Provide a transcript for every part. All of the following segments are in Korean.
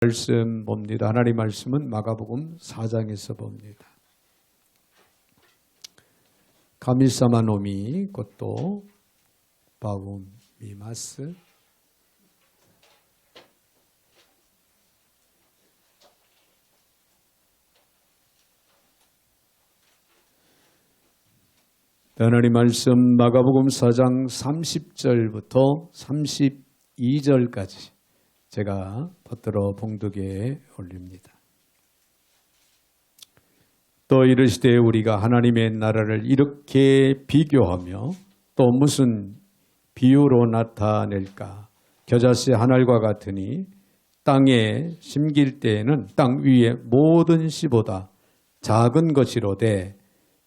말씀 봅니다. 하나님 말씀은 마가복음 4장에서 봅니다. 가미사마노미 곧또 바움미마스 하나님 말씀 마가복음 4장 30절부터 32절까지 제가 받들어 봉독에 올립니다. 또 이르시되 우리가 하나님의 나라를 이렇게 비교하며 또 무슨 비유로 나타낼까? 겨자씨 한 알과 같으니 땅에 심길 때에는 땅 위의 모든 씨보다 작은 것이로되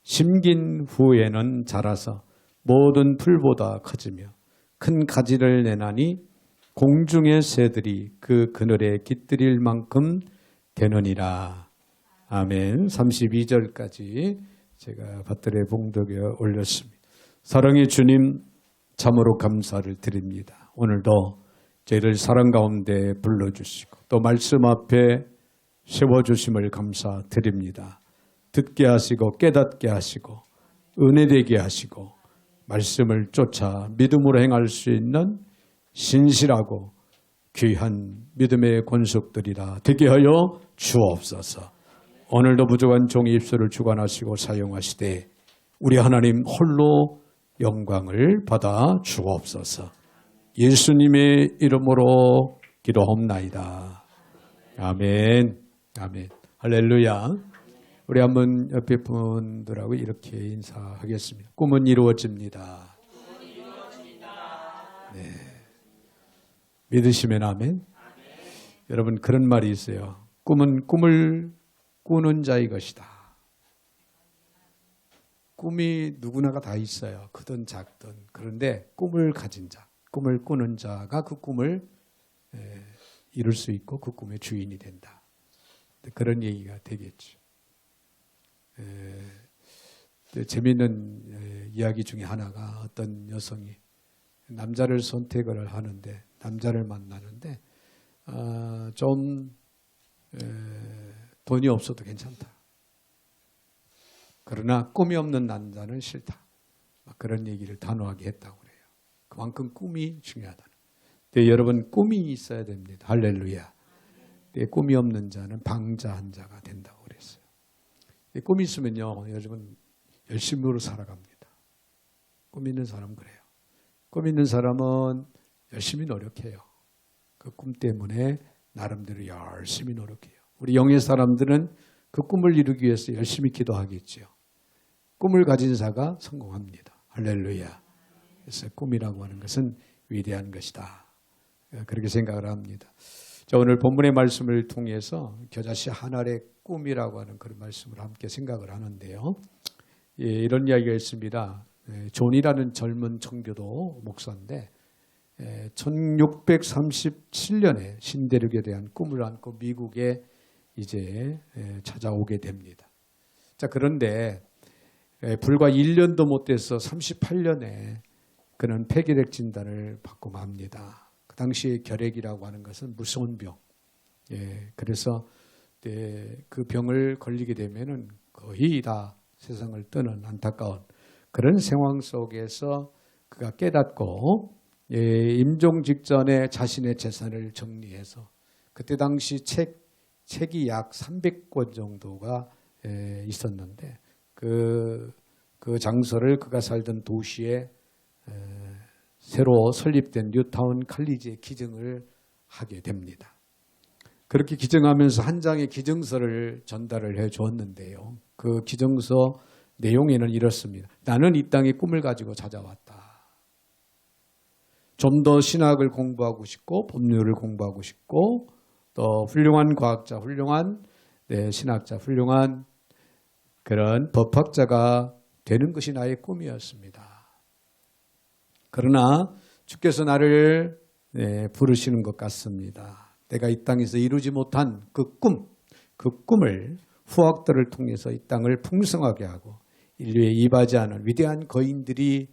심긴 후에는 자라서 모든 풀보다 커지며 큰 가지를 내나니 공중의 새들이 그 그늘에 깃들일 만큼 되느니라. 아멘. 32절까지 제가 밭들의 봉독에 올렸습니다. 사랑의 주님, 참으로 감사를 드립니다. 오늘도 저희를 사랑 가운데 불러주시고 또 말씀 앞에 세워주심을 감사드립니다. 듣게 하시고 깨닫게 하시고 은혜되게 하시고 말씀을 쫓아 믿음으로 행할 수 있는 신실하고 귀한 믿음의 권속들이라 되게 하여 주옵소서. 오늘도 부족한 종의 입술을 주관하시고 사용하시되 우리 하나님 홀로 영광을 받아 주옵소서. 예수님의 이름으로 기도하옵나이다. 아멘. 아멘. 할렐루야. 우리 한번 옆에 분들하고 이렇게 인사하겠습니다. 꿈은 이루어집니다. 네. 믿으시면 아멘. 아멘. 여러분 그런 말이 있어요. 꿈은 꿈을 꾸는 자의 것이다. 꿈이 누구나가 다 있어요. 크든 작든. 그런데 꿈을 가진 자, 꿈을 꾸는 자가 그 꿈을 이룰 수 있고 그 꿈의 주인이 된다. 그런 얘기가 되겠죠. 재미있는 이야기 중에 하나가 어떤 여성이 남자를 선택을 하는데 남자를 만나는데 좀 돈이 없어도 괜찮다. 그러나 꿈이 없는 남자는 싫다. 그런 얘기를 단호하게 했다고 그래요. 그만큼 꿈이 중요하다. 네, 여러분 꿈이 있어야 됩니다. 할렐루야. 네, 꿈이 없는 자는 방자한 자가 된다고 그랬어요. 네, 꿈이 있으면요, 여러분 열심으로 살아갑니다. 꿈 있는 사람은 그래요. 꿈 있는 사람은 열심히 노력해요. 그 꿈 때문에 나름대로 열심히 노력해요. 우리 영의 사람들은 그 꿈을 이루기 위해서 열심히 기도하겠지요. 꿈을 가진 자가 성공합니다. 할렐루야. 그래서 꿈이라고 하는 것은 위대한 것이다. 그렇게 생각을 합니다. 자, 오늘 본문의 말씀을 통해서 겨자씨 한 알의 꿈이라고 하는 그런 말씀을 함께 생각을 하는데요. 예, 이런 이야기가 있습니다. 존이라는 젊은 청교도 목사인데 1637년에 신대륙에 대한 꿈을 안고 미국에 이제 찾아오게 됩니다. 자, 그런데 불과 1년도 못 돼서 38년에 그는 폐결핵 진단을 받고 맙니다. 그 당시에 결핵이라고 하는 것은 무서운 병. 예, 그래서 그 병을 걸리게 되면은 거의 다 세상을 떠는 안타까운 그런 상황 속에서 그가 깨닫고 임종 직전에 자신의 재산을 정리해서 그때 당시 책이 약 300권 정도가 있었는데 그 장소를 그가 살던 도시에 새로 설립된 뉴타운 칼리지에 기증을 하게 됩니다. 그렇게 기증하면서 한 장의 기증서를 전달을 해 주었는데요. 그 기증서 내용에는 이렇습니다. 나는 이 땅에 꿈을 가지고 찾아왔다. 좀 더 신학을 공부하고 싶고 법률을 공부하고 싶고 또 훌륭한 과학자, 훌륭한 신학자, 훌륭한 그런 법학자가 되는 것이 나의 꿈이었습니다. 그러나 주께서 나를 부르시는 것 같습니다. 내가 이 땅에서 이루지 못한 그 꿈을 후학들을 통해서 이 땅을 풍성하게 하고 인류에 이바지하는 위대한 거인들이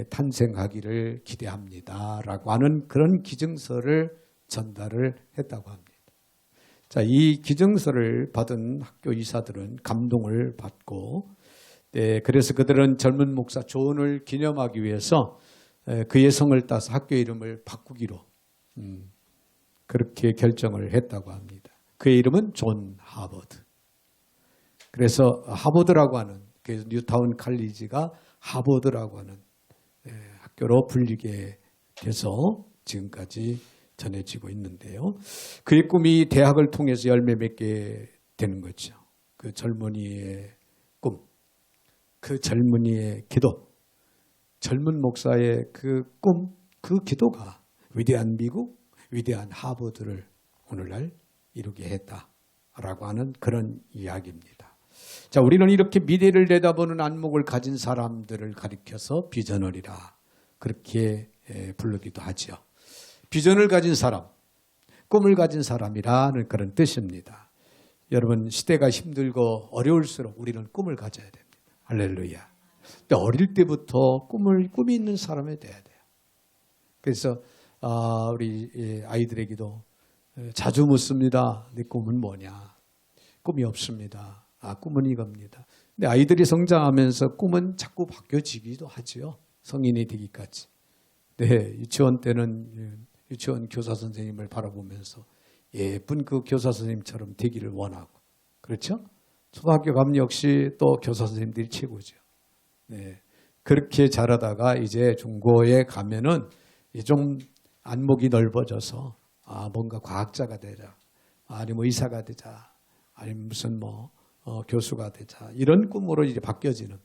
탄생하기를 기대합니다. 라고 하는 그런 기증서를 전달을 했다고 합니다. 자, 이 기증서를 받은 학교 이사들은 감동을 받고, 그래서 그들은 젊은 목사 존을 기념하기 위해서 그의 성을 따서 학교 이름을 바꾸기로 그렇게 결정을 했다고 합니다. 그의 이름은 존 하버드. 그래서 하버드라고 하는, 그래서 뉴타운 칼리지가 하버드라고 하는 학교로 불리게 돼서 지금까지 전해지고 있는데요. 그의 꿈이 대학을 통해서 열매 맺게 되는 거죠. 그 젊은이의 꿈, 그 젊은이의 기도, 젊은 목사의 그 꿈, 그 기도가 위대한 미국, 위대한 하버드를 오늘날 이루게 했다라고 하는 그런 이야기입니다. 자, 우리는 이렇게 미래를 내다보는 안목을 가진 사람들을 가리켜서 비전어리라 그렇게 부르기도 하죠. 비전을 가진 사람, 꿈을 가진 사람이라는 그런 뜻입니다. 여러분, 시대가 힘들고 어려울수록 우리는 꿈을 가져야 됩니다. 할렐루야. 근데 어릴 때부터 꿈이 있는 사람이 돼야 돼요. 그래서 우리 아이들에게도 자주 묻습니다. 내 꿈은 뭐냐? 꿈이 없습니다. 꿈은 이겁니다. 근데 아이들이 성장하면서 꿈은 자꾸 바뀌어지기도 하죠. 성인이 되기까지. 네, 유치원 때는 유치원 교사 선생님을 바라보면서 예쁜 그 교사 선생님처럼 되기를 원하고, 그렇죠? 초등학교 가면 역시 또 교사 선생님들이 최고죠. 네, 그렇게 자라다가 이제 중고에 가면은 좀 안목이 넓어져서 뭔가 과학자가 되자, 아니면 의사가 되자, 아니면 무슨 교수가 되자, 이런 꿈으로 이제 바뀌어지는,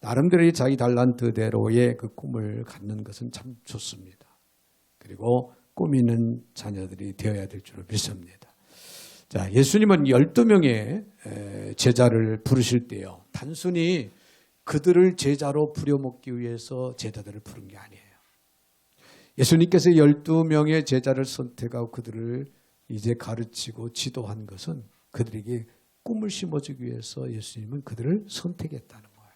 나름대로 자기 달란트대로의 그 꿈을 갖는 것은 참 좋습니다. 그리고 꿈 있는 자녀들이 되어야 될 줄을 믿습니다. 자, 예수님은 12명의 제자를 부르실 때요, 단순히 그들을 제자로 부려먹기 위해서 제자들을 부른 게 아니에요. 예수님께서 12명의 제자를 선택하고 그들을 이제 가르치고 지도한 것은 그들에게 꿈을 심어주기 위해서 예수님은 그들을 선택했다는 거예요.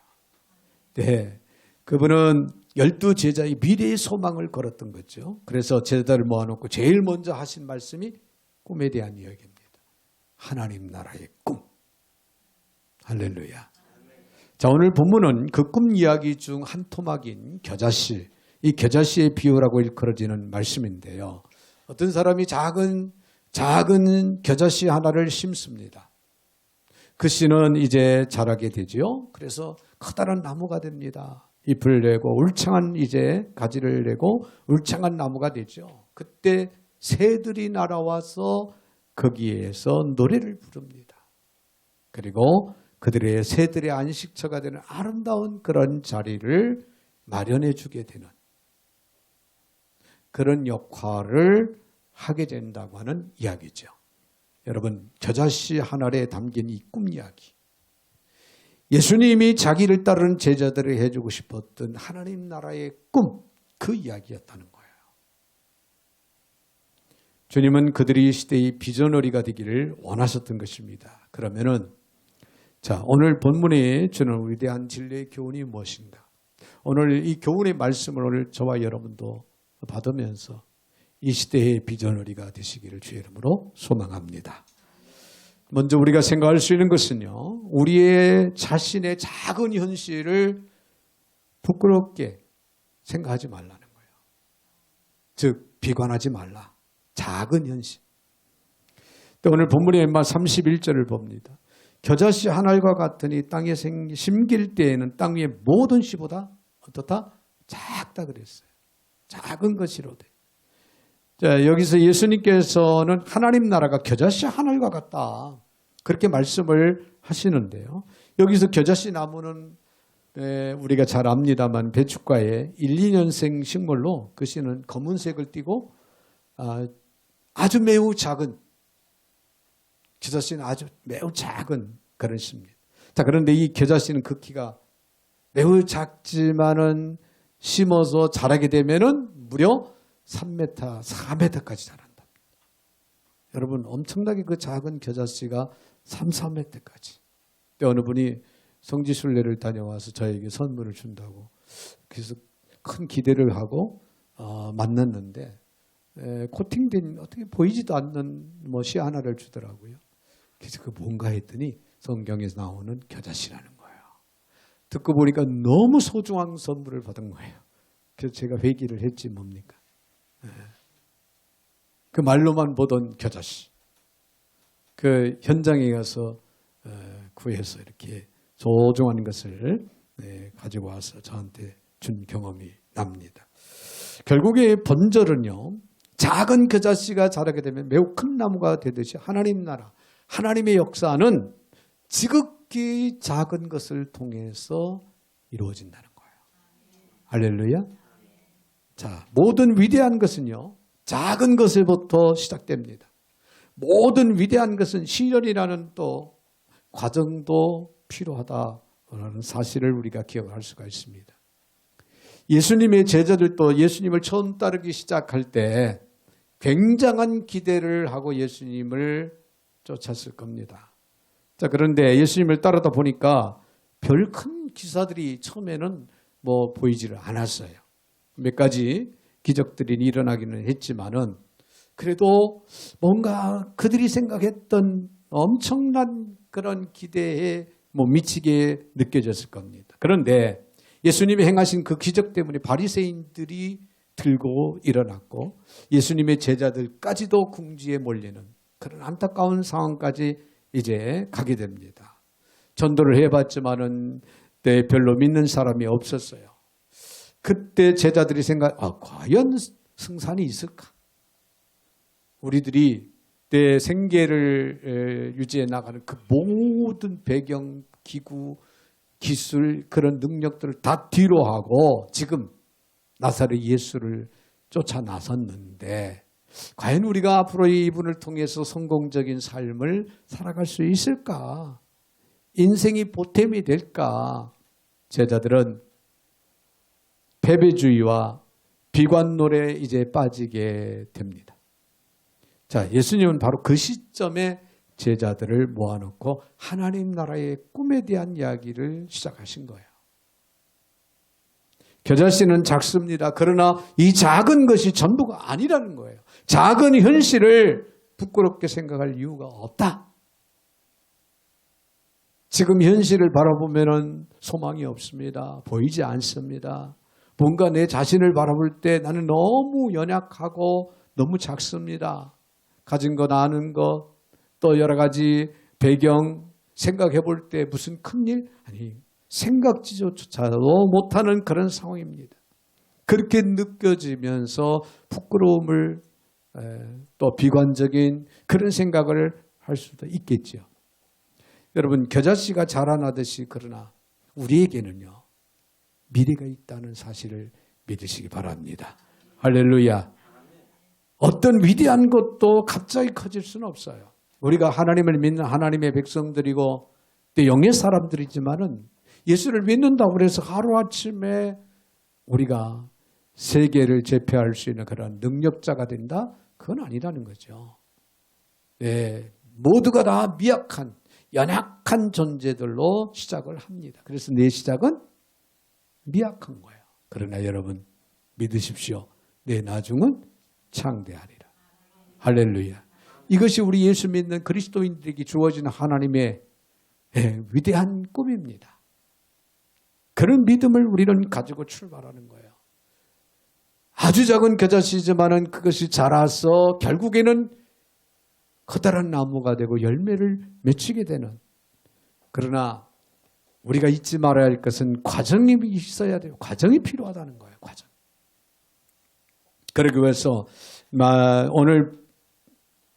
네, 그분은 12제자의 미래의 소망을 걸었던 거죠. 그래서 제자들을 모아놓고 제일 먼저 하신 말씀이 꿈에 대한 이야기입니다. 하나님 나라의 꿈. 할렐루야. 자, 오늘 본문은 그 꿈 이야기 중 한 토막인 겨자씨, 이 겨자씨의 비유라고 일컬어지는 말씀인데요. 어떤 사람이 작은 겨자씨 하나를 심습니다. 그 씨는 이제 자라게 되지요. 그래서 커다란 나무가 됩니다. 잎을 내고 울창한 이제 가지를 내고 울창한 나무가 되죠. 그때 새들이 날아와서 거기에서 노래를 부릅니다. 그리고 그들의 새들의 안식처가 되는 아름다운 그런 자리를 마련해 주게 되는 그런 역할을 하게 된다고 하는 이야기죠. 여러분, 겨자씨 한 알에 담긴 이 꿈 이야기, 예수님이 자기를 따르는 제자들을 해주고 싶었던 하나님 나라의 꿈, 그 이야기였다는 거예요. 주님은 그들이 시대의 비전어리가 되기를 원하셨던 것입니다. 그러면은 자, 오늘 본문에 주는 위대한 진리의 교훈이 무엇인가? 오늘 이 교훈의 말씀을 오늘 저와 여러분도 받으면서 이 시대의 비전어리가 되시기를 주의 이름으로 소망합니다. 먼저 우리가 생각할 수 있는 것은요, 우리의 자신의 작은 현실을 부끄럽게 생각하지 말라는 거예요. 즉 비관하지 말라. 작은 현실. 또 오늘 본문의 31절을 봅니다. 겨자씨 한 알과 같으니 땅에 심길 때에는 땅 위의 모든 씨보다 어떻다? 작다 그랬어요. 작은 것이로되. 자, 여기서 예수님께서는 하나님 나라가 겨자씨 한 알과 같다, 그렇게 말씀을 하시는데요. 여기서 겨자씨 나무는 우리가 잘 압니다만 배춧가에 1, 2년생 식물로 그 씨는 검은색을 띠고 아주 매우 작은, 겨자씨는 아주 매우 작은 그런 씨입니다. 자, 그런데 이 겨자씨는 그 키가 매우 작지만은 심어서 자라게 되면은 무려 3m, 4m까지 자란다. 여러분, 엄청나게 그 작은 겨자씨가 3, 4m까지. 근데 어느 분이 성지순례를 다녀와서 저에게 선물을 준다고, 그래서 큰 기대를 하고 만났는데 코팅된 어떻게 보이지도 않는 뭐 시 하나를 주더라고요. 그래서 그 뭔가 했더니 성경에서 나오는 겨자씨라는 거예요. 듣고 보니까 너무 소중한 선물을 받은 거예요. 그래서 제가 회개를 했지 뭡니까? 그 말로만 보던 겨자씨. 그 현장에 가서 구해서 이렇게 소중한 것을 가지고 와서 저한테 준 경험이 납니다. 결국에 번절은요, 작은 겨자씨가 자라게 되면 매우 큰 나무가 되듯이 하나님 나라, 하나님의 역사는 지극히 작은 것을 통해서 이루어진다는 거예요. 할렐루야. 자, 모든 위대한 것은요, 작은 것에부터 시작됩니다. 모든 위대한 것은 시련이라는 또 과정도 필요하다라는 사실을 우리가 기억할 수가 있습니다. 예수님의 제자들도 예수님을 처음 따르기 시작할 때 굉장한 기대를 하고 예수님을 쫓았을 겁니다. 자, 그런데 예수님을 따르다 보니까 별 큰 기사들이 처음에는 뭐 보이지를 않았어요. 몇 가지 기적들이 일어나기는 했지만은 그래도 뭔가 그들이 생각했던 엄청난 그런 기대에 못 미치게 느껴졌을 겁니다. 그런데 예수님이 행하신 그 기적 때문에 바리새인들이 들고 일어났고 예수님의 제자들까지도 궁지에 몰리는 그런 안타까운 상황까지 이제 가게 됩니다. 전도를 해봤지만은 별로 믿는 사람이 없었어요. 그때 제자들이 과연 승산이 있을까? 우리들이 내 생계를 유지해 나가는 그 모든 배경, 기구, 기술, 그런 능력들을 다 뒤로 하고 지금 나사렛 예수를 쫓아 나섰는데 과연 우리가 앞으로 이분을 통해서 성공적인 삶을 살아갈 수 있을까? 인생이 보탬이 될까? 제자들은 패배주의와 비관론에 이제 빠지게 됩니다. 자, 예수님은 바로 그 시점에 제자들을 모아놓고 하나님 나라의 꿈에 대한 이야기를 시작하신 거예요. 겨자씨는 작습니다. 그러나 이 작은 것이 전부가 아니라는 거예요. 작은 현실을 부끄럽게 생각할 이유가 없다. 지금 현실을 바라보면 소망이 없습니다. 보이지 않습니다. 뭔가 내 자신을 바라볼 때 나는 너무 연약하고 너무 작습니다. 가진 것, 아는 것, 또 여러 가지 배경 생각해 볼 때 무슨 큰일? 아니, 생각지조차도 못하는 그런 상황입니다. 그렇게 느껴지면서 부끄러움을 또 비관적인 그런 생각을 할 수도 있겠죠. 여러분, 겨자씨가 자라나듯이 그러나 우리에게는요, 미래가 있다는 사실을 믿으시기 바랍니다. 할렐루야. 어떤 위대한 것도 갑자기 커질 수는 없어요. 우리가 하나님을 믿는 하나님의 백성들이고 또 영의 사람들이지만은 예수를 믿는다고 해서 하루아침에 우리가 세계를 제패할 수 있는 그런 능력자가 된다? 그건 아니라는 거죠. 네, 모두가 다 미약한, 연약한 존재들로 시작을 합니다. 그래서 내 시작은 미약한 거예요. 그러나 여러분 믿으십시오. 내 나중은 창대하리라. 할렐루야. 이것이 우리 예수 믿는 그리스도인들에게 주어지는 하나님의 위대한 꿈입니다. 그런 믿음을 우리는 가지고 출발하는 거예요. 아주 작은 겨자씨지만은 그것이 자라서 결국에는 커다란 나무가 되고 열매를 맺히게 되는. 그러나 우리가 잊지 말아야 할 것은 과정이 있어야 돼요. 과정이 필요하다는 거예요. 과정. 그러기 위해서 오늘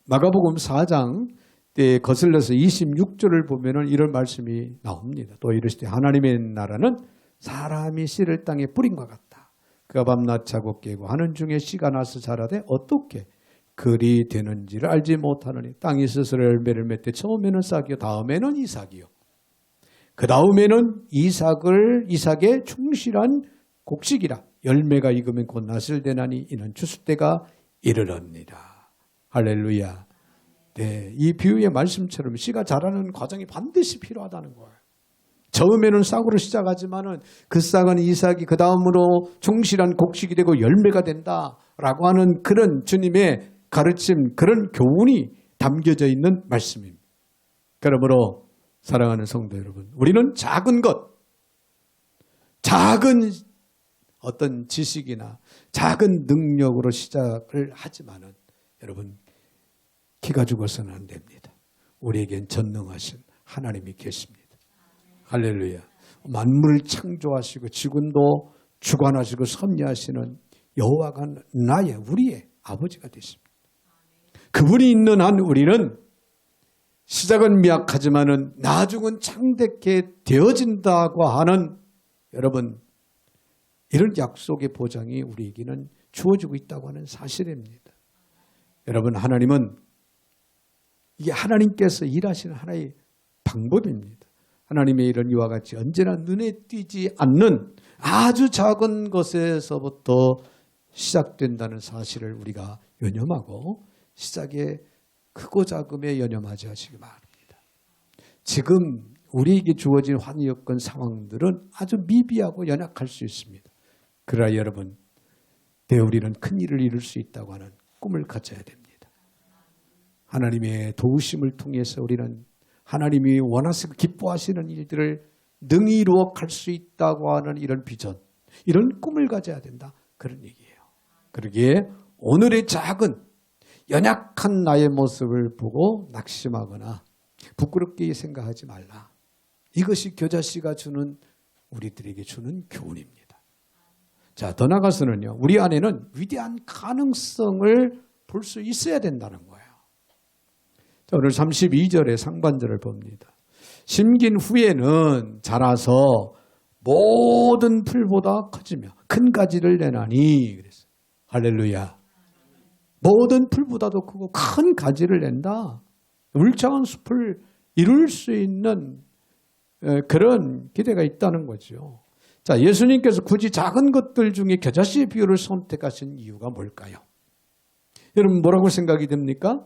마가복음 4장 때 거슬러서 26절을 보면은 이런 말씀이 나옵니다. 또 이르시되 하나님의 나라는 사람이 씨를 땅에 뿌린 것 같다. 그가 밤낮 자고 깨고 하는 중에 씨가 나서 자라되 어떻게 그리 되는지를 알지 못하느니 땅이 스스로 열매를 맺되 처음에는 싹이요 다음에는 이삭이요 그 다음에는 이삭의 충실한 곡식이라 열매가 익으면 곧 낫을 되나니 이는 추수 때가 이르렀느니라. 할렐루야. 네, 이 비유의 말씀처럼 씨가 자라는 과정이 반드시 필요하다는 거예요. 처음에는 싹으로 시작하지만은 그 싹은 이삭이 그 다음으로 충실한 곡식이 되고 열매가 된다라고 하는 그런 주님의 가르침, 그런 교훈이 담겨져 있는 말씀입니다. 그러므로 사랑하는 성도 여러분, 우리는 작은 것, 작은 어떤 지식이나 작은 능력으로 시작을 하지만은 여러분 기가 죽어서는 안 됩니다. 우리에겐 전능하신 하나님이 계십니다. 할렐루야. 만물을 창조하시고 지금도 주관하시고 섭리하시는 여호와가 우리의 아버지가 되십니다. 그분이 있는 한 우리는 시작은 미약하지만은 나중은 창대케 되어진다고 하는 여러분 이런 약속의 보장이 우리에게는 주어지고 있다고 하는 사실입니다. 여러분 하나님은 이게 하나님께서 일하시는 하나의 방법입니다. 하나님의 일은 이와 같이 언제나 눈에 띄지 않는 아주 작은 것에서부터 시작된다는 사실을 우리가 유념하고 시작에 크고 작음에 연연하지 하시기 바랍니다. 지금 우리에게 주어진 환희 여건 상황들은 아주 미비하고 연약할 수 있습니다. 그러나 여러분, 우리는 큰 일을 이룰 수 있다고 하는 꿈을 가져야 됩니다. 하나님의 도우심을 통해서 우리는 하나님이 원하시고 기뻐하시는 일들을 능히 이루어 갈 수 있다고 하는 이런 비전, 이런 꿈을 가져야 된다. 그런 얘기예요. 그러기에 오늘의 작은 연약한 나의 모습을 보고 낙심하거나 부끄럽게 생각하지 말라. 이것이 겨자씨가 주는 우리들에게 주는 교훈입니다. 자, 더 나아가서는요. 우리 안에는 위대한 가능성을 볼 수 있어야 된다는 거예요. 자, 오늘 32절의 상반절을 봅니다. 심긴 후에는 자라서 모든 풀보다 커지며 큰 가지를 내나니 그랬어요. 할렐루야. 모든 풀보다도 크고 큰 가지를 낸다. 울창한 숲을 이룰 수 있는 그런 기대가 있다는 거죠. 자, 예수님께서 굳이 작은 것들 중에 겨자씨의 비유를 선택하신 이유가 뭘까요? 여러분 뭐라고 생각이 됩니까?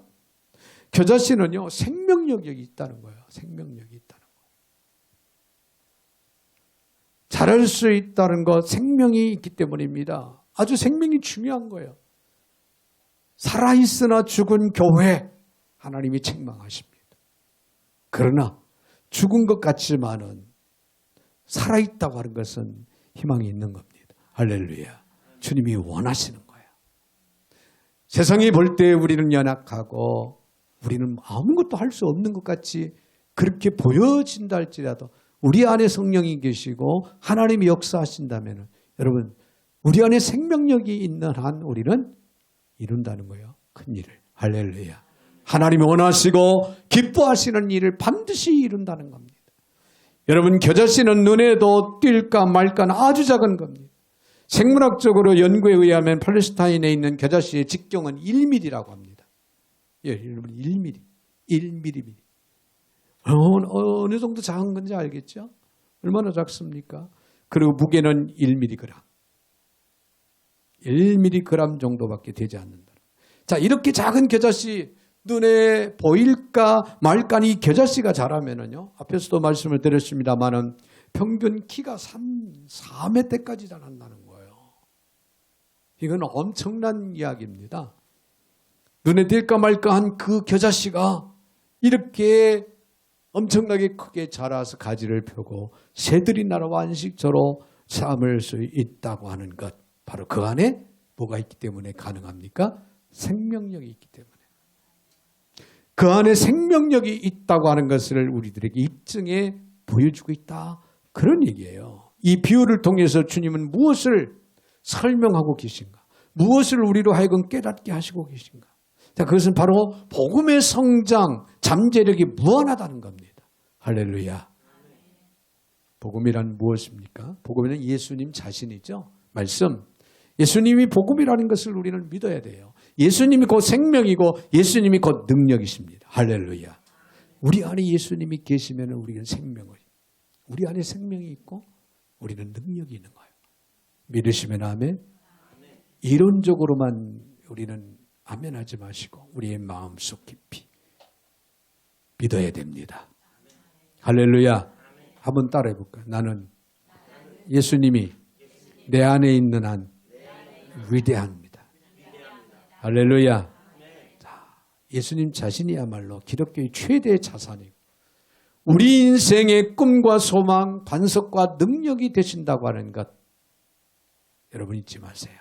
겨자씨는요, 생명력이 있다는 거예요. 생명력이 있다는 거예요. 자랄 수 있다는 것, 생명이 있기 때문입니다. 아주 생명이 중요한 거예요. 살아있으나 죽은 교회, 하나님이 책망하십니다. 그러나 죽은 것 같지만은 살아있다고 하는 것은 희망이 있는 겁니다. 할렐루야. 주님이 원하시는 거예요. 세상이 볼 때 우리는 연약하고 우리는 아무것도 할 수 없는 것 같이 그렇게 보여진다 할지라도 우리 안에 성령이 계시고 하나님이 역사하신다면 여러분 우리 안에 생명력이 있는 한 우리는 이룬다는 거예요. 큰 일을. 할렐루야. 하나님이 원하시고 기뻐하시는 일을 반드시 이룬다는 겁니다. 여러분 겨자씨는 눈에도 띌까 말까 아주 작은 겁니다. 생물학적으로 연구에 의하면 팔레스타인에 있는 겨자씨의 직경은 1mm라고 합니다. 예, 여러분 1mm. 1mm. 어느 정도 작은 건지 알겠죠? 얼마나 작습니까? 그리고 무게는 1mg. 1mg 정도밖에 되지 않는다. 자, 이렇게 작은 겨자씨 눈에 보일까 말까 이 겨자씨가 자라면은요. 앞에서도 말씀을 드렸습니다만은 평균 키가 4m까지 자란다는 거예요. 이건 엄청난 이야기입니다. 눈에 띌까 말까 한 그 겨자씨가 이렇게 엄청나게 크게 자라서 가지를 펴고 새들이 날아와 안식처로 삼을 수 있다고 하는 것. 바로 그 안에 뭐가 있기 때문에 가능합니까? 생명력이 있기 때문에. 그 안에 생명력이 있다고 하는 것을 우리들에게 입증해 보여주고 있다. 그런 얘기예요. 이 비유를 통해서 주님은 무엇을 설명하고 계신가? 무엇을 우리로 하여금 깨닫게 하시고 계신가? 자, 그것은 바로 복음의 성장, 잠재력이 무한하다는 겁니다. 할렐루야. 복음이란 무엇입니까? 복음은 예수님 자신이죠. 말씀. 예수님이 복음이라는 것을 우리는 믿어야 돼요. 예수님이 곧 생명이고 예수님이 곧 능력이십니다. 할렐루야. 우리 안에 예수님이 계시면 우리는 생명을, 우리 안에 생명이 있고 우리는 능력이 있는 거예요. 믿으시면 아멘. 이론적으로만 우리는 아멘하지 마시고 우리의 마음속 깊이 믿어야 됩니다. 할렐루야. 한번 따라해 볼까요? 나는 예수님이 내 안에 있는 한 위대합니다. 할렐루야. 예수님 자신이야말로 기독교의 최대의 자산이고 우리 인생의 꿈과 소망, 반석과 능력이 되신다고 하는 것 여러분 잊지 마세요.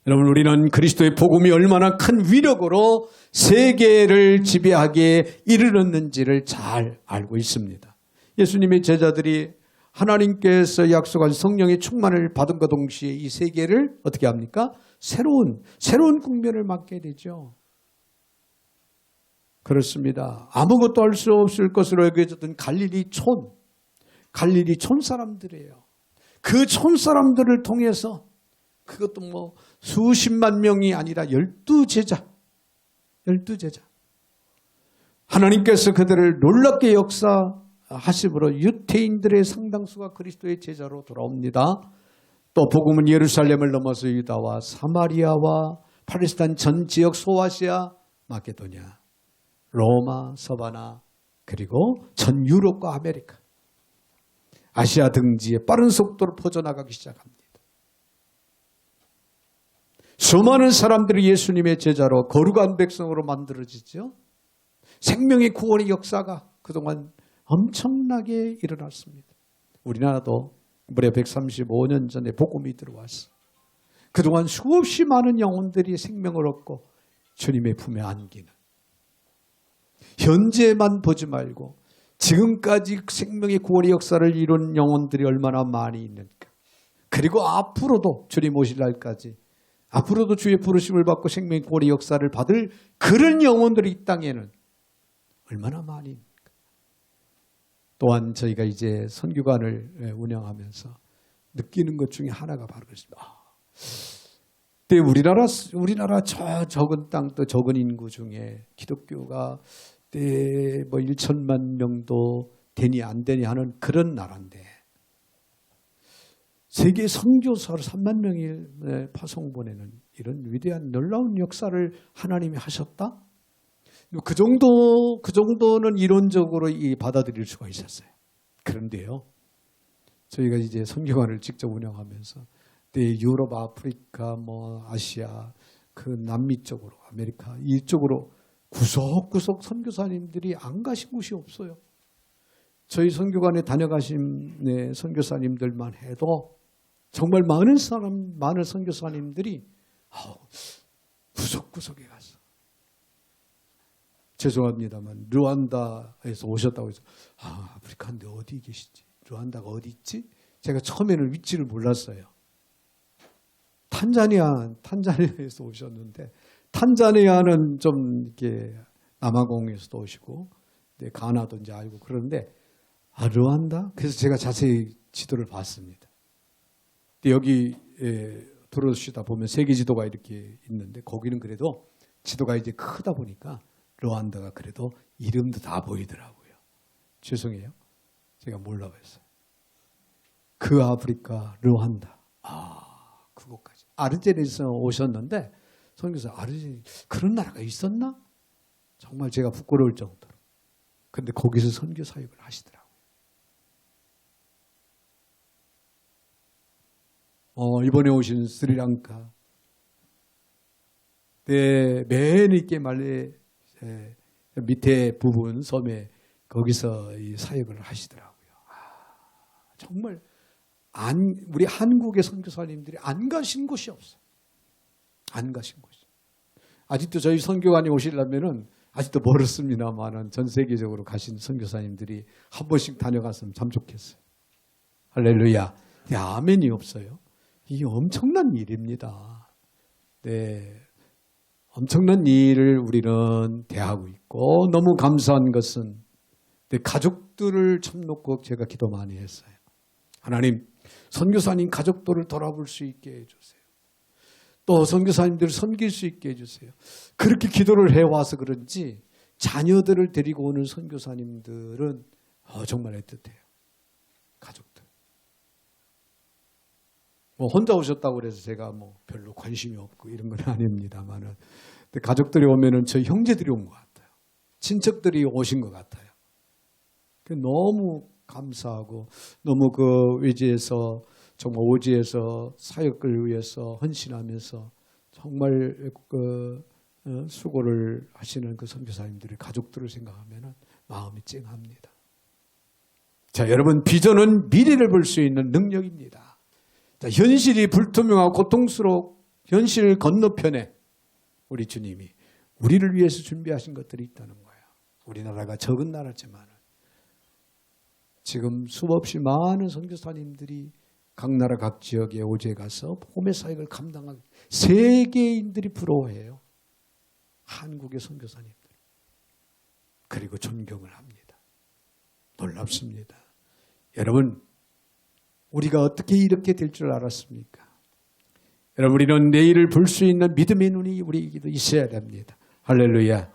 여러분 우리는 그리스도의 복음이 얼마나 큰 위력으로 세계를 지배하기에 이르렀는지를 잘 알고 있습니다. 예수님의 제자들이 하나님께서 약속한 성령의 충만을 받은 것 동시에 이 세계를 어떻게 합니까? 새로운 국면을 맞게 되죠. 그렇습니다. 아무것도 할 수 없을 것으로 여겨졌던 갈릴리 촌 사람들이에요. 그 촌 사람들을 통해서 그것도 뭐 수십만 명이 아니라 12제자. 하나님께서 그들을 놀랍게 역사하심으로 유태인들의 상당수가 그리스도의 제자로 돌아옵니다. 또 복음은 예루살렘을 넘어서 유다와 사마리아와 팔레스타인 전 지역 소아시아, 마케도냐, 로마, 서바나 그리고 전 유럽과 아메리카, 아시아 등지에 빠른 속도로 퍼져나가기 시작합니다. 수많은 사람들이 예수님의 제자로 거룩한 백성으로 만들어지죠. 생명의 구원의 역사가 그동안 엄청나게 일어났습니다. 우리나라도 무려 135년 전에 복음이 들어왔어. 그동안 수없이 많은 영혼들이 생명을 얻고 주님의 품에 안기는, 현재만 보지 말고 지금까지 생명의 구원의 역사를 이룬 영혼들이 얼마나 많이 있는가. 그리고 앞으로도 주님 오실 날까지 앞으로도 주의 부르심을 받고 생명의 구원의 역사를 받을 그런 영혼들이 이 땅에는 얼마나 많이 있는가. 또한 저희가 이제 선교관을 운영하면서 느끼는 것 중에 하나가 바로 그렇습니다. 우리나라 저 적은 땅 또 적은 인구 중에 기독교가 뭐 1천만 명도 되니 안 되니 하는 그런 나라인데 세계 선교사로 3만 명을 파송 보내는 이런 위대한 놀라운 역사를 하나님이 하셨다? 그 정도는 이론적으로 받아들일 수가 있었어요. 그런데요, 저희가 이제 선교관을 직접 운영하면서 유럽, 아프리카, 뭐 아시아, 그 남미 쪽으로, 아메리카 이쪽으로 구석구석 선교사님들이 안 가신 곳이 없어요. 저희 선교관에 다녀가신 선교사님들만 해도 정말 많은 선교사님들이 구석구석에 가서, 죄송합니다만 르완다에서 오셨다고 해서 아프리카인데 어디 계시지? 르완다가 어디 있지? 제가 처음에는 위치를 몰랐어요. 탄자니아에서 오셨는데 탄자니아는 좀 이렇게 남아공에서도 오시고 가나도 이제 알고 그러는데 르완다? 그래서 제가 자세히 지도를 봤습니다. 여기 들어오시다 보면 세계 지도가 이렇게 있는데 거기는 그래도 지도가 이제 크다 보니까 르완다가 그래도 이름도 다 보이더라고요. 죄송해요. 제가 몰라봤어요. 그 아프리카 르완다. 그곳까지. 아르제리에서 오셨는데 선교사 아르제리 그런 나라가 있었나? 정말 제가 부끄러울 정도로. 근데 거기서 선교 사역을 하시더라고요. 이번에 오신 스리랑카. 맨 이렇게 말레 밑에 부분 섬에 거기서 이 사역을 하시더라고요. 정말 우리 한국의 선교사님들이 안 가신 곳이 없어요. 안 가신 곳이. 아직도 저희 선교관이 오시려면은 아직도 멀었습니다만은 전 세계적으로 가신 선교사님들이 한 번씩 다녀갔으면 참 좋겠어요. 할렐루야. 아멘이 없어요. 이게 엄청난 일입니다. 엄청난 일을 우리는 대하고 있고 너무 감사한 것은 가족들을 참 놓고 제가 기도 많이 했어요. 하나님, 선교사님 가족들을 돌아볼 수 있게 해주세요. 또 선교사님들을 섬길 수 있게 해주세요. 그렇게 기도를 해와서 그런지 자녀들을 데리고 오는 선교사님들은 정말 애틋해요. 가족들. 혼자 오셨다고 그래서 제가 별로 관심이 없고 이런 건 아닙니다만은 가족들이 오면은 저희 형제들이 온 것 같아요. 친척들이 오신 것 같아요. 너무 감사하고 너무 그 외지에서 정말 오지에서 사역을 위해서 헌신하면서 정말 수고를 하시는 그 선교사님들의 가족들을 생각하면 마음이 찡합니다. 자, 여러분, 비전은 미래를 볼 수 있는 능력입니다. 자, 현실이 불투명하고 고통스러운 현실 건너편에 우리 주님이 우리를 위해서 준비하신 것들이 있다는 거예요. 우리나라가 적은 나라지만 지금 수없이 많은 선교사님들이 각 나라 각 지역에 오지에 가서 복음의 사역을 감당하고 세계인들이 부러워해요. 한국의 선교사님들. 그리고 존경을 합니다. 놀랍습니다. 여러분, 우리가 어떻게 이렇게 될 줄 알았습니까? 여러분, 우리는 내일을 볼 수 있는 믿음의 눈이 우리에게도 있어야 됩니다. 할렐루야.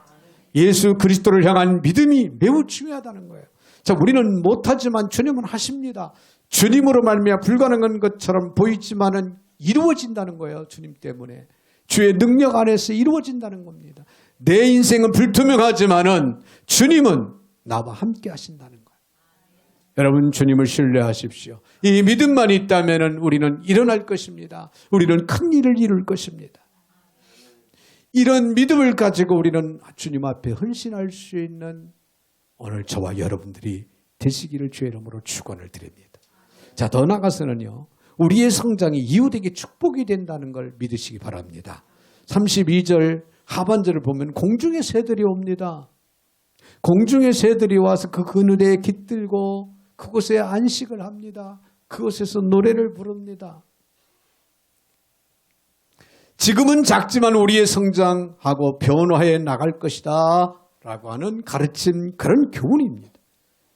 예수 그리스도를 향한 믿음이 매우 중요하다는 거예요. 자, 우리는 못하지만 주님은 하십니다. 주님으로 말미암아 불가능한 것처럼 보이지만은 이루어진다는 거예요. 주님 때문에. 주의 능력 안에서 이루어진다는 겁니다. 내 인생은 불투명하지만은 주님은 나와 함께 하신다는 거예요. 여러분, 주님을 신뢰하십시오. 이 믿음만 있다면은 우리는 일어날 것입니다. 우리는 큰 일을 이룰 것입니다. 이런 믿음을 가지고 우리는 주님 앞에 헌신할 수 있는 오늘 저와 여러분들이 되시기를 주의 이름으로 축원을 드립니다. 자, 더 나아가서는요, 우리의 성장이 이웃에게 축복이 된다는 걸 믿으시기 바랍니다. 32절 하반절을 보면 공중의 새들이 옵니다. 공중의 새들이 와서 그 그늘에 깃들고 그곳에 안식을 합니다. 그곳에서 노래를 부릅니다. 지금은 작지만 우리의 성장하고 변화해 나갈 것이다 라고 하는 가르침, 그런 교훈입니다.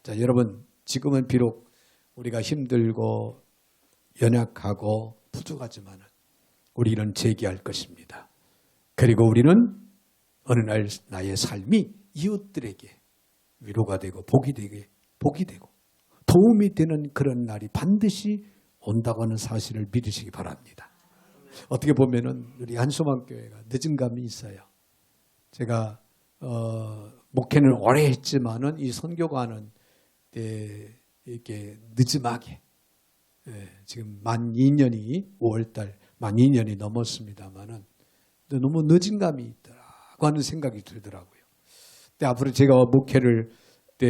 자, 여러분, 지금은 비록 우리가 힘들고 연약하고 부족하지만 우리는 재기할 것입니다. 그리고 우리는 어느 날 나의 삶이 이웃들에게 위로가 되고 복이 되고 도움이 되는 그런 날이 반드시 온다고 하는 사실을 믿으시기 바랍니다. 어떻게 보면은 우리 한소망교회가 늦은 감이 있어요. 제가 목회는 오래 했지만은 이 선교관은 이렇게 늦음하게 지금 만 2년이 5월달 만 2년이 넘었습니다만은 너무 늦은 감이 있더라고 하는 생각이 들더라고요. 근데 앞으로 제가 목회를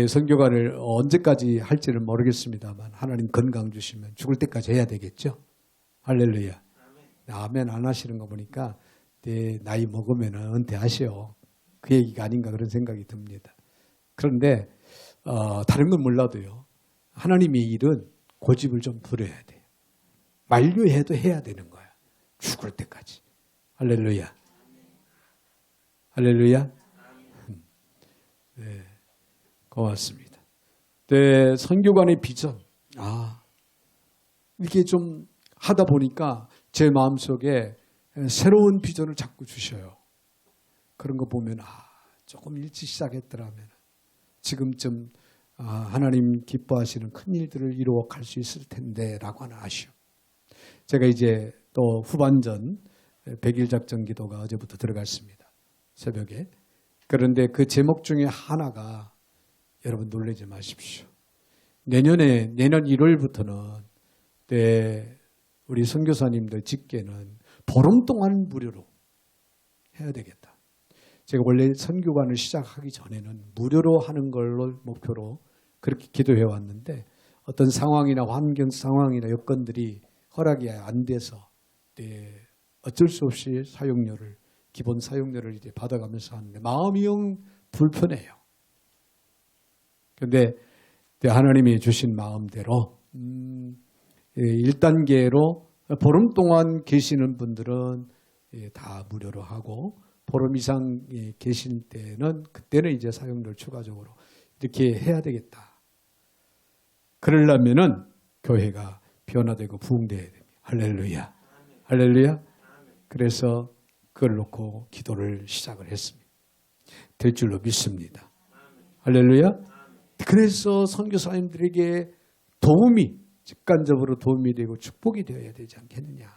선교관을 언제까지 할지는 모르겠습니다만 하나님 건강 주시면 죽을 때까지 해야 되겠죠. 할렐루야. 아멘 안 하시는 거 보니까 나이 먹으면 은퇴하시오. 그 얘기가 아닌가 그런 생각이 듭니다. 그런데 다른 건 몰라도요. 하나님의 일은 고집을 좀 부려야 돼요. 만류해도 해야 되는 거야. 죽을 때까지. 할렐루야. 할렐루야. 네, 고맙습니다. 네, 선교관의 비전. 이렇게 좀 하다 보니까 제 마음속에 새로운 비전을 자꾸 주셔요. 그런 거 보면 조금 일찍 시작했더라면 지금쯤 하나님 기뻐하시는 큰 일들을 이루어 갈 수 있을 텐데 라고 하는 아쉬움. 제가 이제 또 후반전 100일 작전 기도가 어제부터 들어갔습니다. 새벽에. 그런데 그 제목 중에 하나가 여러분 놀라지 마십시오. 내년 1월부터는 우리 선교사님들 직계는 보름 동안 무료로 해야 되겠다. 제가 원래 선교관을 시작하기 전에는 무료로 하는 걸로 목표로 그렇게 기도해 왔는데 어떤 상황이나 환경 상황이나 여건들이 허락이 안 돼서 어쩔 수 없이 기본 사용료를 이제 받아가면서 하는데 마음이 영 불편해요. 그런데 하나님이 주신 마음대로 1단계로 보름 동안 계시는 분들은 다 무료로 하고 보름 이상 계실 때는 그때는 이제 사용료를 추가적으로 이렇게 해야 되겠다. 그러려면은 교회가 변화되고 부흥돼야 됩니다. 할렐루야. 할렐루야. 그래서 그걸 놓고 기도를 시작을 했습니다. 될 줄로 믿습니다. 할렐루야. 그래서 선교사님들에게 직관적으로 도움이 되고 축복이 되어야 되지 않겠느냐.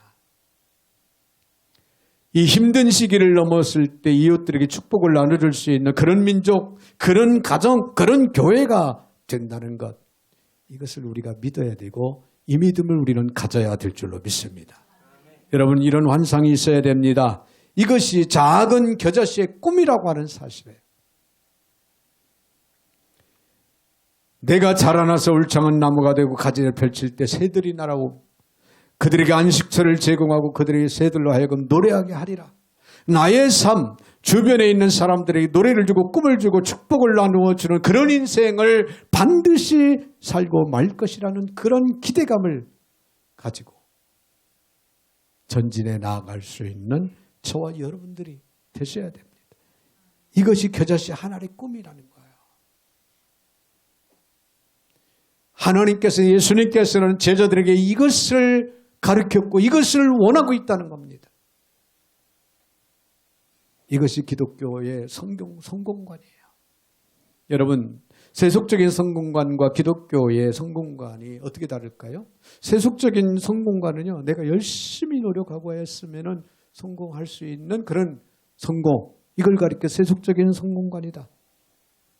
이 힘든 시기를 넘었을 때 이웃들에게 축복을 나눠줄 수 있는 그런 민족, 그런 가정, 그런 교회가 된다는 것. 이것을 우리가 믿어야 되고 이 믿음을 우리는 가져야 될 줄로 믿습니다. 여러분, 이런 환상이 있어야 됩니다. 이것이 작은 겨자씨의 꿈이라고 하는 사실이에요. 내가 자라나서 울창한 나무가 되고 가지를 펼칠 때 새들이 날아오고 그들에게 안식처를 제공하고 그들에게 새들로 하여금 노래하게 하리라. 나의 삶, 주변에 있는 사람들에게 노래를 주고 꿈을 주고 축복을 나누어 주는 그런 인생을 반드시 살고 말 것이라는 그런 기대감을 가지고 전진해 나아갈 수 있는 저와 여러분들이 되셔야 됩니다. 이것이 겨자씨 하나의 꿈이라는 거예요. 하나님께서, 예수님께서는 제자들에게 이것을 가르쳤고 이것을 원하고 있다는 겁니다. 이것이 기독교의 성공관이에요. 여러분, 세속적인 성공관과 기독교의 성공관이 어떻게 다를까요? 세속적인 성공관은요, 내가 열심히 노력하고 했으면 성공할 수 있는 그런 성공, 이걸 가리켜 세속적인 성공관이다.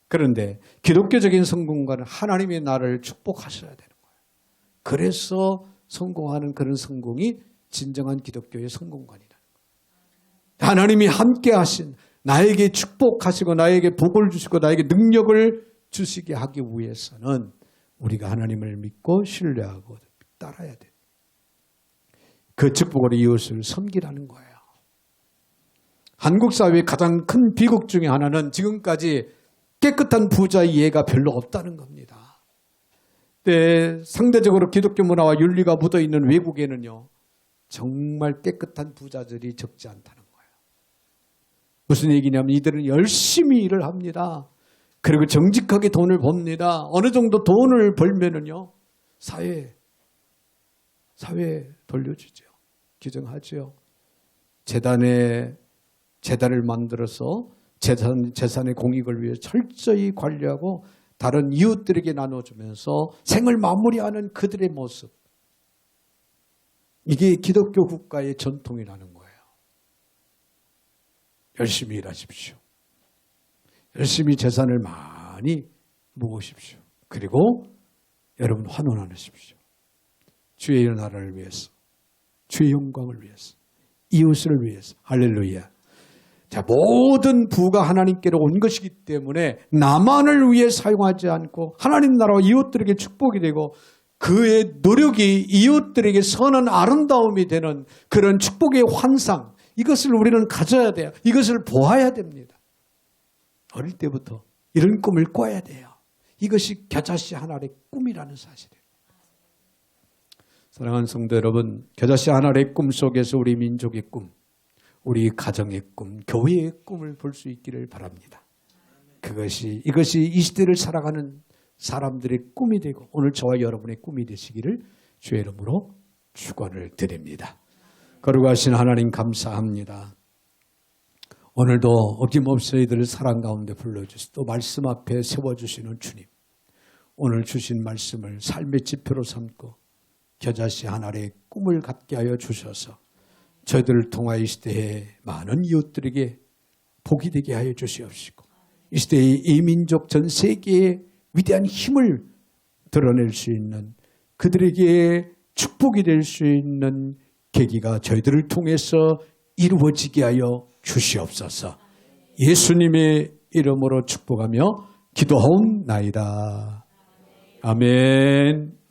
그런데 기독교적인 성공관은 하나님이 나를 축복하셔야 되는 거예요. 그래서 성공하는 그런 성공이 진정한 기독교의 성공관이다. 하나님이 함께 하신, 나에게 축복하시고 나에게 복을 주시고 나에게 능력을 주시게 하기 위해서는 우리가 하나님을 믿고 신뢰하고 따라야 돼요. 그 축복으로 이웃을 섬기라는 거예요. 한국 사회의 가장 큰 비극 중에 하나는 지금까지 깨끗한 부자의 예가 별로 없다는 겁니다. 네, 상대적으로 기독교 문화와 윤리가 묻어있는 외국에는요, 정말 깨끗한 부자들이 적지 않다는 거예요. 무슨 얘기냐면 이들은 열심히 일을 합니다. 그리고 정직하게 돈을 법니다. 어느 정도 돈을 벌면은요, 사회에 돌려주죠. 기증하죠. 재단을 만들어서 재산의 공익을 위해 철저히 관리하고 다른 이웃들에게 나눠주면서 생을 마무리하는 그들의 모습. 이게 기독교 국가의 전통이라는 거예요. 열심히 일하십시오. 열심히 재산을 많이 모으십시오. 그리고 여러분 환원하십시오. 주의 나라를 위해서, 주의 영광을 위해서, 이웃을 위해서. 할렐루야. 자, 모든 부가 하나님께로 온 것이기 때문에 나만을 위해 사용하지 않고 하나님 나라와 이웃들에게 축복이 되고 그의 노력이 이웃들에게 선한 아름다움이 되는 그런 축복의 환상, 이것을 우리는 가져야 돼요. 이것을 보아야 됩니다. 어릴 때부터 이런 꿈을 꿔야 돼요. 이것이 겨자씨 하나의 꿈이라는 사실이에요. 사랑하는 성도 여러분, 겨자씨 하나의 꿈 속에서 우리 민족의 꿈, 우리 가정의 꿈, 교회의 꿈을 볼 수 있기를 바랍니다. 이것이 이 시대를 살아가는 사람들의 꿈이 되고 오늘 저와 여러분의 꿈이 되시기를 주의 이름으로 축원을 드립니다. 거룩하신 하나님 감사합니다. 오늘도 어김없이 이들을 사랑 가운데 불러주시고 또 말씀 앞에 세워주시는 주님, 오늘 주신 말씀을 삶의 지표로 삼고 겨자씨 하나의 꿈을 갖게 하여 주셔서 저희들을 통하여 이 시대에 많은 이웃들에게 복이 되게 하여 주시옵시고 이 시대의 이 민족 전 세계에 위대한 힘을 드러낼 수 있는, 그들에게 축복이 될 수 있는 계기가 저희들을 통해서 이루어지게 하여 주시옵소서. 예수님의 이름으로 축복하며 기도하옵나이다. 아멘.